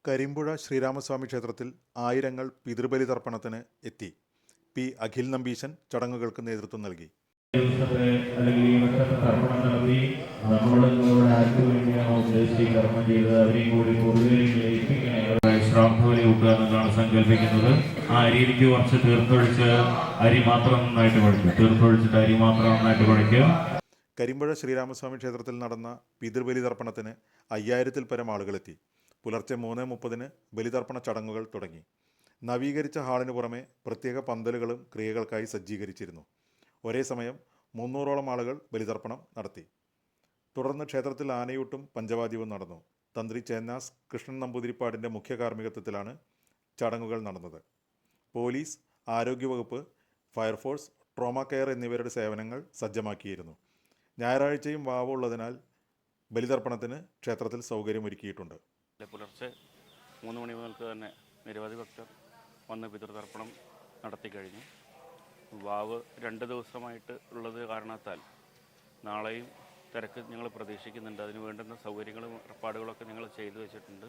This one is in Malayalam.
കരിമ്പുഴ ശ്രീരാമസ്വാമി ക്ഷേത്രത്തിൽ ആയിരങ്ങൾ പിതൃബലി തർപ്പണത്തിന് എത്തി. പി. അഖിൽ നമ്പീശൻ ചടങ്ങുകൾക്ക് നേതൃത്വം നൽകി. ദിവസത്തെ അല്ലെങ്കിൽ ഈ വർഷത്തെ തർപ്പണം നടത്തി നമ്മളിവിടെ ആർക്ക് വേണ്ടിയാണോ ഉദ്ദേശിച്ച് കർമ്മം ചെയ്തത് അവരെയും കൂടി കൂടുതലും ലയിപ്പിക്കണേ ശ്രാദ്ധബലി കൂട്ടുക എന്നതാണ് സങ്കല്പിക്കുന്നത്. ആ അരിയിലേക്ക് കുറച്ച് തീർത്തൊഴിച്ച് അരി മാത്രം നന്നായിട്ട് കുഴയ്ക്കുക. തീർത്തൊഴിച്ചിട്ട് അരി മാത്രം നന്നായിട്ട് കുഴയ്ക്കുക. കരിമ്പുഴ ശ്രീരാമസ്വാമി ക്ഷേത്രത്തിൽ നടന്ന പിതൃബലി തർപ്പണത്തിന് 5000-ൽ പരം ആളുകളെത്തി. പുലർച്ചെ 3:30 ബലിതർപ്പണ ചടങ്ങുകൾ തുടങ്ങി. നവീകരിച്ച ഹാളിന് പുറമെ പ്രത്യേക പന്തലുകളും ക്രിയകൾക്കായി സജ്ജീകരിച്ചിരുന്നു. ഒരേ സമയം 300ഓളം ആളുകൾ ബലിതർപ്പണം നടത്തി. തുടർന്ന് ക്ഷേത്രത്തിൽ ആനയൂട്ടും പഞ്ചവാദ്യവും നടന്നു. തന്ത്രി ചേന്നാസ് കൃഷ്ണൻ നമ്പൂതിരിപ്പാടിൻ്റെ മുഖ്യ കാർമ്മികത്വത്തിലാണ് ചടങ്ങുകൾ നടന്നത്. പോലീസ്, ആരോഗ്യവകുപ്പ്, ഫയർഫോഴ്സ്, ട്രോമ കെയർ എന്നിവരുടെ സേവനങ്ങൾ സജ്ജമാക്കിയിരുന്നു. ഞായറാഴ്ചയും വാവ് ഉള്ളതിനാൽ ബലിതർപ്പണത്തിന് ക്ഷേത്രത്തിൽ സൗകര്യമൊരുക്കിയിട്ടുണ്ട്. പുലർച്ചെ 3 മണി മുതൽക്ക് തന്നെ നിരവധി ഭക്തർ വന്ന് പിതൃതർപ്പണം നടത്തിക്കഴിഞ്ഞു. വാവ് 2 ദിവസമായിട്ട് ഉള്ളത് കാരണത്താൽ നാളെയും തിരക്ക് ഞങ്ങൾ പ്രതീക്ഷിക്കുന്നുണ്ട്. അതിന് വേണ്ടുന്ന സൗകര്യങ്ങളും ഏർപ്പാടുകളൊക്കെ ഞങ്ങൾ ചെയ്തു വെച്ചിട്ടുണ്ട്.